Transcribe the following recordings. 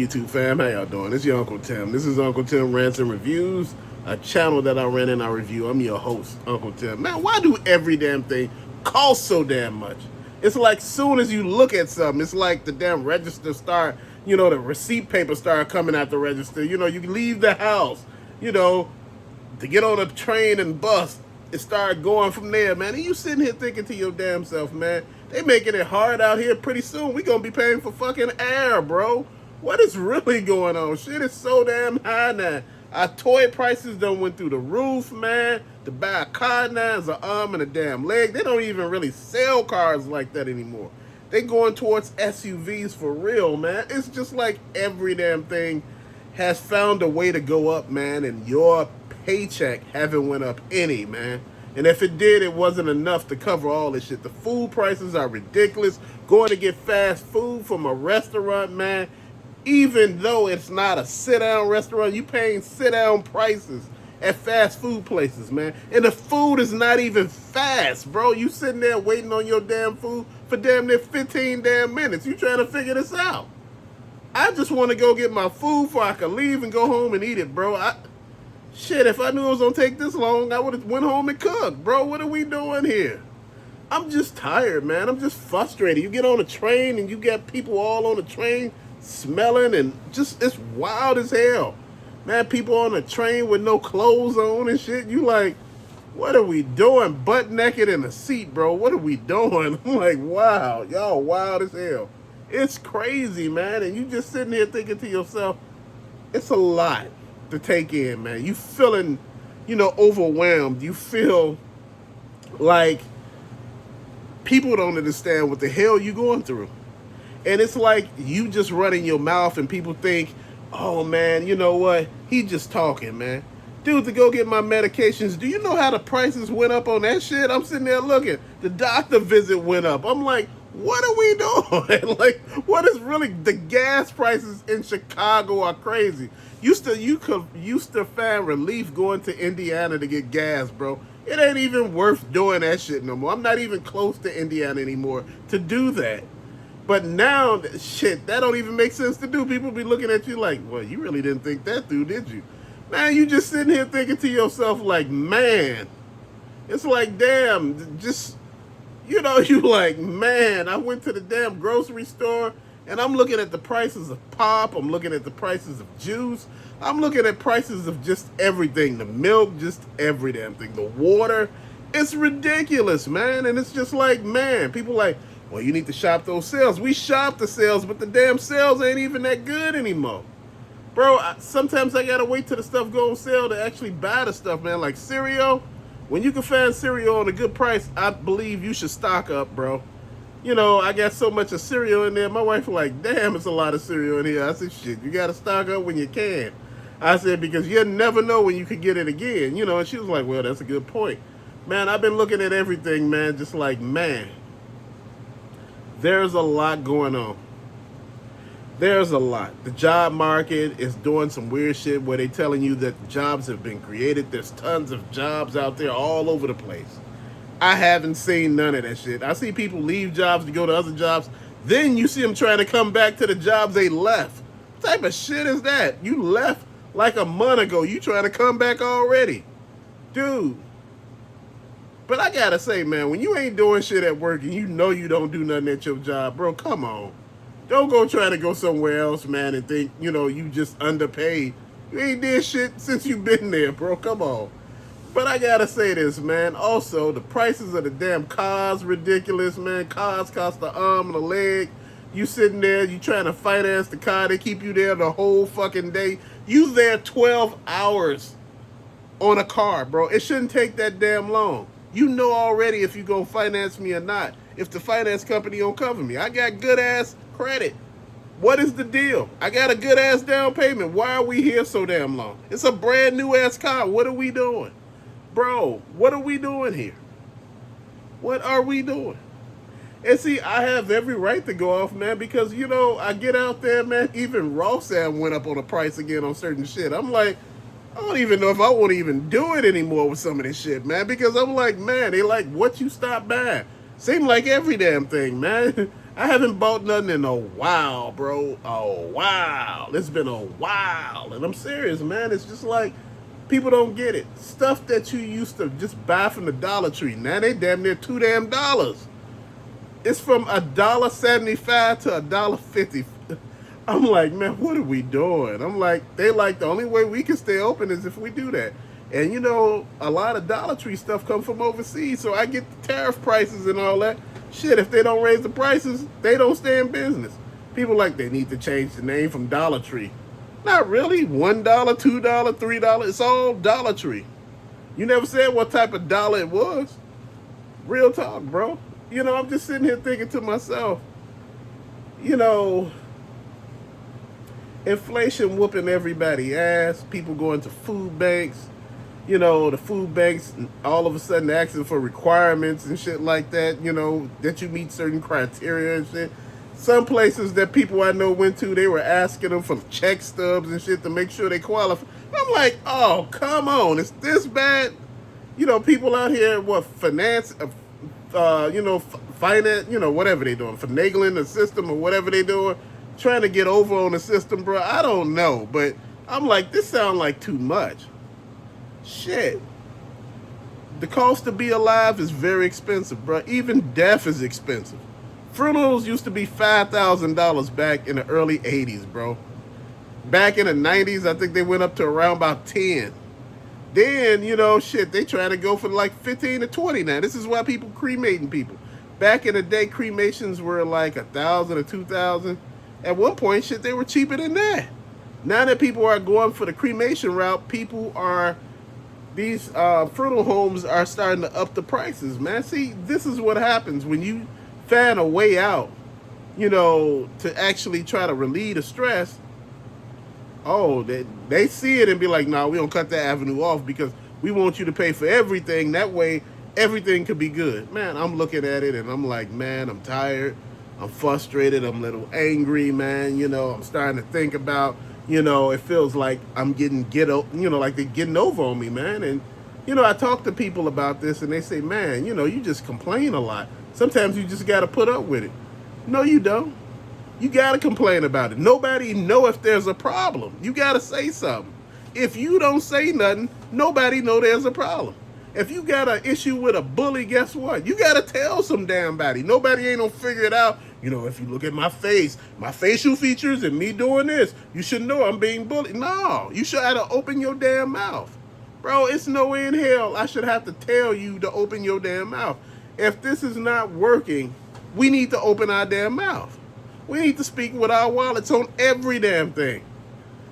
YouTube fam, how y'all doing? It's your Uncle Tim. This is Uncle Tim Rants and Reviews, a channel that I ran and I review. I'm your host, Uncle Tim. Man, why do every damn thing cost so damn much? It's like soon as you look at something, it's like the damn register start, the receipt paper start coming out the register. You leave the house, you know, to get on a train and bus, it started going from there, man. And you sitting here thinking to your damn self, man, they making it hard out here. Pretty soon we gonna be paying for fucking air, bro. What is really going on? Shit is so damn high now. Our toy prices done went through the roof, man. To buy a car now is an arm and a damn leg. They don't even really sell cars like that anymore. They going towards SUVs for real, man. It's just like every damn thing has found a way to go up, man, and your paycheck haven't went up any, man. And if it did, it wasn't enough to cover all this shit. The food prices are ridiculous. Going to get fast food from a restaurant, man, even though it's not a sit-down restaurant, you paying sit-down prices at fast food places, man. And the food is not even fast, bro. You sitting there waiting on your damn food for damn near 15 damn minutes. You trying to figure this out. I just want to go get my food before I can leave and go home and eat it, bro. Shit, if I knew it was going to take this long, I would have went home and cooked. Bro, what are we doing here? I'm just tired, man. I'm just frustrated. You get on a train and you got people all on the train smelling and just, it's wild as hell. Man, people on a train with no clothes on and shit. You like, what are we doing? Butt naked in a seat, bro. What are we doing? I'm like, wow, y'all wild as hell. It's crazy, man. And you just sitting here thinking to yourself, it's a lot to take in, man. You feeling, overwhelmed. You feel like people don't understand what the hell you going through. And it's like you just running your mouth and people think, oh, man, you know what? He just talking, man. Dude, to go get my medications, do you know how the prices went up on that shit? I'm sitting there looking. The doctor visit went up. I'm like, what are we doing? Like, what is really, the gas prices in Chicago are crazy. You used to find relief going to Indiana to get gas, bro. It ain't even worth doing that shit no more. I'm not even close to Indiana anymore to do that. But now, shit, that don't even make sense to do. People be looking at you like, well, you really didn't think that through, did you? Man, you just sitting here thinking to yourself like, man, it's like, damn, just, you like, man, I went to the damn grocery store and I'm looking at the prices of pop. I'm looking at the prices of juice. I'm looking at prices of just everything. The milk, just every damn thing. The water. It's ridiculous, man. And it's just like, man, people like, well, you need to shop those sales. We shop the sales, but the damn sales ain't even that good anymore. Bro, sometimes I gotta wait till the stuff go on sale to actually buy the stuff, man. Like cereal. When you can find cereal on a good price, I believe you should stock up, bro. I got so much of cereal in there. My wife was like, damn, it's a lot of cereal in here. I said, shit, you got to stock up when you can. I said, because you never know when you could get it again. And she was like, well, that's a good point. Man, I've been looking at everything, man, just like, man, there's a lot going on. There's a lot. The job market is doing some weird shit where they telling you that jobs have been created. There's tons of jobs out there all over the place. I haven't seen none of that shit. I see people leave jobs to go to other jobs. Then you see them trying to come back to the jobs they left. What type of shit is that? You left like a month ago. You trying to come back already. Dude. But I gotta say, man, when you ain't doing shit at work and you know you don't do nothing at your job, bro, come on. Don't go trying to go somewhere else, man, and think, you just underpaid. You ain't did shit since you been there, bro. Come on. But I gotta say this, man. Also, the prices of the damn cars ridiculous, man. Cars cost an arm and a leg. You sitting there, you trying to finance the car. They keep you there the whole fucking day. You there 12 hours on a car, bro. It shouldn't take that damn long. You know already if you gonna finance me or not. If the finance company don't cover me. I got good ass credit. What is the deal? I got a good ass down payment. Why are we here so damn long? It's a brand new ass car. What are we doing? Bro, what are we doing here? What are we doing? And see, I have every right to go off, man, because, I get out there, man, even Ross went up on the price again on certain shit. I'm like, I don't even know if I want to even do it anymore with some of this shit, man, because I'm like, man, they like, what you stop buying? Seem like every damn thing, man. I haven't bought nothing in a while, bro. A while. It's been a while. And I'm serious, man. It's just like people don't get it. Stuff that you used to just buy from the Dollar Tree. Now they damn near $2. It's from $1.75 to $1.50. I'm like, man, what are we doing? I'm like, they like the only way we can stay open is if we do that. And you know, a lot of Dollar Tree stuff come from overseas, so I get the tariff prices and all that. Shit, if they don't raise the prices, they don't stay in business. People like they need to change the name from Dollar Tree. Not really. $1, $2, $3. It's all Dollar Tree. You never said what type of dollar it was. Real talk, bro. You know, I'm just sitting here thinking to myself, you know, inflation whooping everybody ass. People going to food banks. You know, the food banks all of a sudden asking for requirements and shit like that, you know, that you meet certain criteria and shit. Some places that people I know went to, they were asking them for check stubs and shit to make sure they qualify. I'm like, oh, come on. It's this bad? You know, people out here, what, finance, finance, you know, whatever they doing, finagling the system or whatever they doing, trying to get over on the system, bro. I don't know, but I'm like, this sound like too much. Shit. The cost to be alive is very expensive, bro. Even death is expensive. Funerals used to be $5,000 back in the early 80s, bro. Back in the 90s, I think they went up to around about 10. Then, you know, shit, they trying to go for like 15 to 20 now. This is why people cremating people. Back in the day, cremations were like 1,000 or 2,000. At one point, shit, they were cheaper than that. Now that people are going for the cremation route, these funeral homes are starting to up the prices, man. See, this is what happens when you find a way out, you know, to actually try to relieve the stress. Oh, they see it and be like, nah, we don't cut that avenue off because we want you to pay for everything. That way, everything could be good. Man, I'm looking at it and I'm like, man, I'm tired. I'm frustrated. I'm a little angry, man. You know, I'm starting to think about, you know, it feels like I'm like they're getting over on me, man. And, you know, I talk to people about this and they say, man, you know, you just complain a lot. Sometimes you just got to put up with it. No, you don't. You got to complain about it. Nobody know if there's a problem. You got to say something. If you don't say nothing, nobody know there's a problem. If you got an issue with a bully, guess what? You got to tell some damn body. Nobody ain't gonna figure it out. You know, if you look at my face, my facial features and me doing this, you should know I'm being bullied. No, you should have to open your damn mouth. Bro, it's no way in hell I should have to tell you to open your damn mouth. If this is not working, we need to open our damn mouth. We need to speak with our wallets on every damn thing.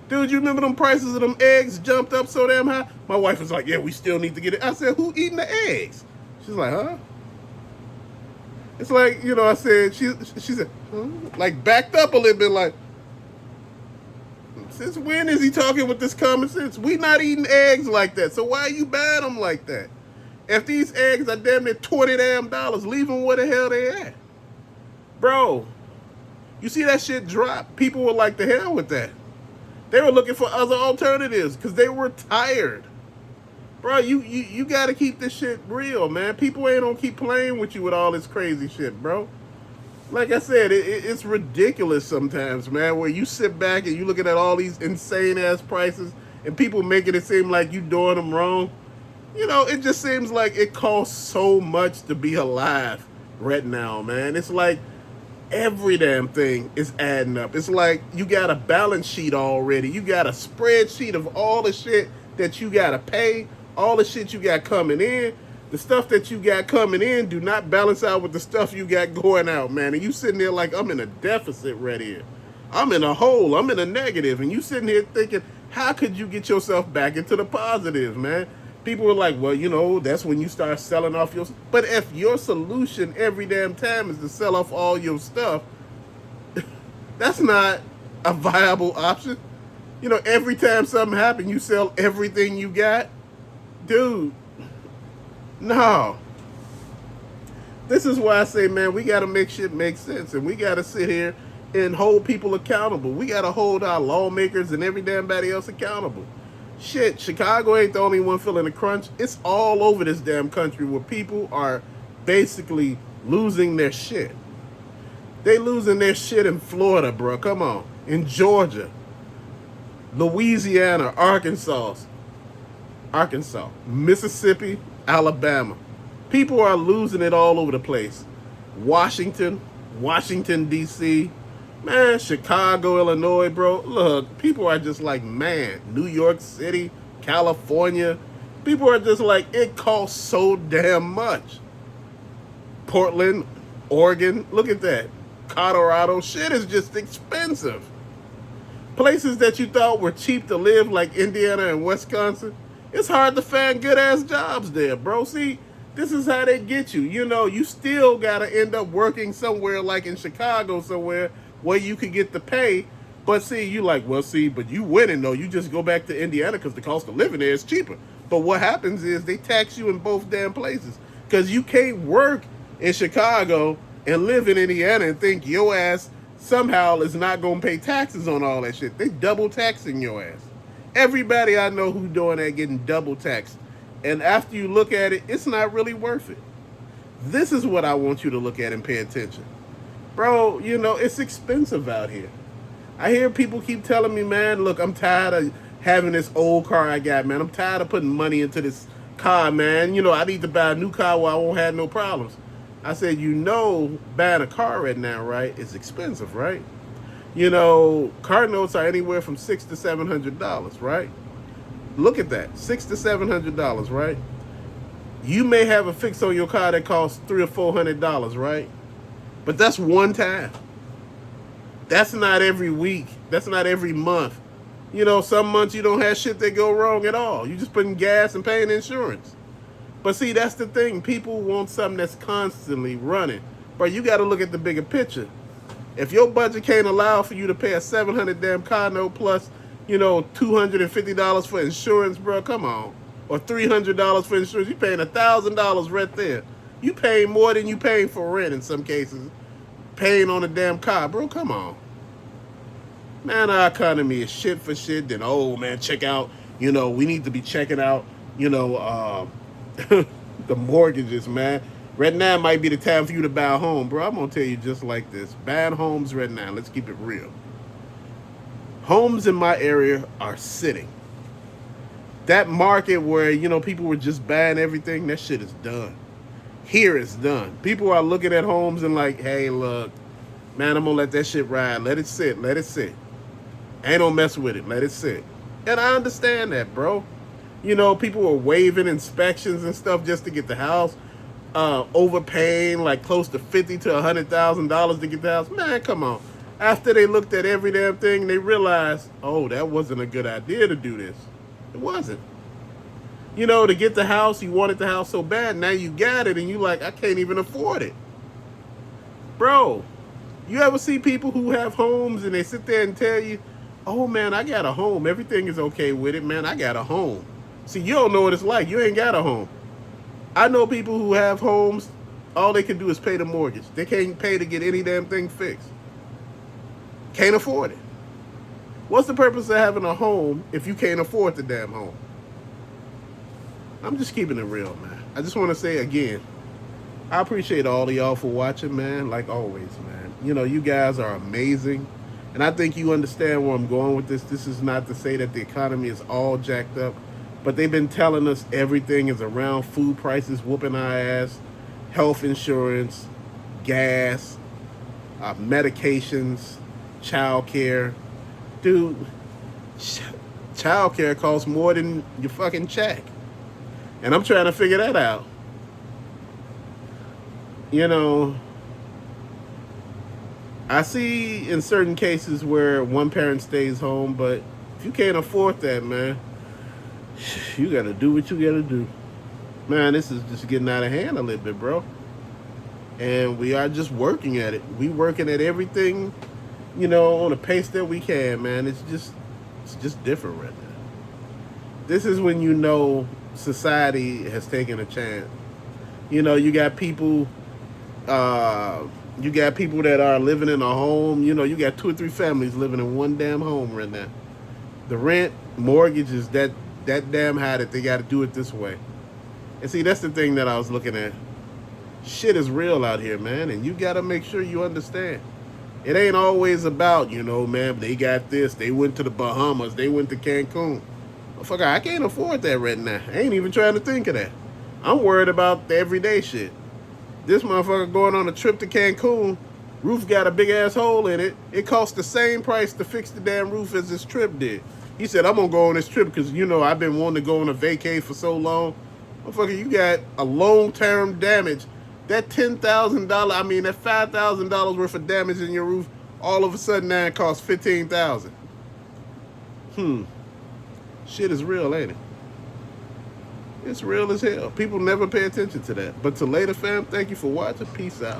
Dude, you remember them prices of them eggs jumped up so damn high? My wife was like, yeah, we still need to get it. I said, who eating the eggs? She's like, huh? It's like, you know, I said, she said, huh? Like backed up a little bit like, since when is he talking with this common sense? We not eating eggs like that. So why are you buying them like that? If these eggs are damn near $20 damn, leave them where the hell they at. Bro, you see that shit drop? People were like, the hell with that. They were looking for other alternatives because they were tired. Bro, you got to keep this shit real, man. People ain't gonna keep playing with you with all this crazy shit, bro. Like I said, it's ridiculous sometimes, man, where you sit back and you looking at all these insane-ass prices and people making it seem like you doing them wrong. You know, it just seems like it costs so much to be alive right now, man. It's like every damn thing is adding up. It's like you got a balance sheet already. You got a spreadsheet of all the shit that you got to pay, all the shit you got coming in. The stuff that you got coming in do not balance out with the stuff you got going out, man. And you sitting there like, I'm in a deficit right here. I'm in a hole. I'm in a negative. And you sitting here thinking, how could you get yourself back into the positive, man? People were like, well, you know, that's when you start selling off your... But if your solution every damn time is to sell off all your stuff, that's not a viable option. You know, every time something happens, you sell everything you got. Dude, no. This is why I say, man, we got to make shit make sense. And we got to sit here and hold people accountable. We got to hold our lawmakers and every damn body else accountable. Shit, Chicago ain't the only one feeling the crunch. It's all over this damn country where people are basically losing their shit. They losing their shit in Florida, bro. Come on. In Georgia, Louisiana, Arkansas, Mississippi, Alabama. People are losing it all over the place. Washington, D.C., man, Chicago, Illinois, bro. Look, people are just like, man, New York City, California. People are just like, it costs so damn much. Portland, Oregon, look at that. Colorado, shit is just expensive. Places that you thought were cheap to live, like Indiana and Wisconsin, it's hard to find good ass jobs there, bro. See, this is how they get you. You know, you still gotta end up working somewhere like in Chicago somewhere where you could get the pay. But see, you like, well, see, but you winning though. You just go back to Indiana because the cost of living there is cheaper. But what happens is they tax you in both damn places because you can't work in Chicago and live in Indiana and think your ass somehow is not gonna pay taxes on all that shit. They double taxing your ass. Everybody I know who's doing that getting double taxed. And after you look at it, it's not really worth it. This is what I want you to look at and pay attention. Bro, you know, it's expensive out here. I hear people keep telling me, man, look, I'm tired of having this old car I got, man. I'm tired of putting money into this car, man. You know, I need to buy a new car where I won't have no problems. I said, you know, buying a car right now, right, is expensive, right? You know, car notes are anywhere from $600 to $700, right? Look at that, $600 to $700, right? You may have a fix on your car that costs $300 or $400, right? But that's one time. That's not every week. That's not every month. You know, some months you don't have shit that go wrong at all. You just putting gas and paying insurance. But see, that's the thing. People want something that's constantly running. But you got to look at the bigger picture. If your budget can't allow for you to pay a $700 damn car note plus, you know, $250 for insurance, bro, come on. Or $300 for insurance. You're paying $1,000 right there. You pay more than you paying for rent in some cases. Paying on a damn car, bro, come on. Man, our economy is shit for shit. Then, oh, man, check out, you know, we need to be checking out, you know, the mortgages, man. Right now might be the time for you to buy a home, bro. I'm going to tell you just like this. Buying homes right now, let's keep it real. Homes in my area are sitting. That market where, you know, people were just buying everything, that shit is done. Here it's done. People are looking at homes and like, hey, look, man, I'm going to let that shit ride. Let it sit. Let it sit. Ain't no mess with it. Let it sit. And I understand that, bro. You know, people were waiving inspections and stuff just to get the house. Overpaying like close to $50,000 to $100,000 to get the house. Man, come on. After they looked at every damn thing, they realized, oh, that wasn't a good idea to do this. It wasn't. You know, to get the house, you wanted the house so bad. Now you got it and you like, I can't even afford it. Bro, you ever see people who have homes and they sit there and tell you, oh, man, I got a home. Everything is okay with it, man. I got a home. See, you don't know what it's like. You ain't got a home. I know people who have homes, all they can do is pay the mortgage. They can't pay to get any damn thing fixed. Can't afford it. What's the purpose of having a home if you can't afford the damn home? I'm just keeping it real, man. I just want to say again, I appreciate all of y'all for watching, man, like always, man. You know, you guys are amazing. And I think you understand where I'm going with this. This is not to say that the economy is all jacked up. But they've been telling us everything is around food prices, whooping our ass, health insurance, gas, medications, child care. Dude, child care costs more than your fucking check. And I'm trying to figure that out. You know, I see in certain cases where one parent stays home, but if you can't afford that, man, you gotta do what you gotta do. Man, this is just getting out of hand a little bit, bro. And we are just working at it. We working at everything, you know, on the pace that we can, man. It's just different right now. This is when you know society has taken a chance. You know, you got people that are living in a home. You know, you got 2 or 3 families living in one damn home right now. The rent, mortgage is that damn high that they got to do it this way. And see, that's the thing that I was looking at. Shit is real out here, man, and you got to make sure you understand. It ain't always about, you know, man, they got this. They went to the Bahamas. They went to Cancun. Motherfucker, I can't afford that right now. I ain't even trying to think of that. I'm worried about the everyday shit. This motherfucker going on a trip to Cancun. Roof got a big ass hole in it. It cost the same price to fix the damn roof as this trip did. He said, I'm gonna go on this trip because, you know, I've been wanting to go on a vacay for so long. Motherfucker, you got a long-term damage. That $10,000, I mean, that $5,000 worth of damage in your roof, all of a sudden now it costs $15,000. Shit is real, ain't it? It's real as hell. People never pay attention to that. But to later, fam, thank you for watching. Peace out.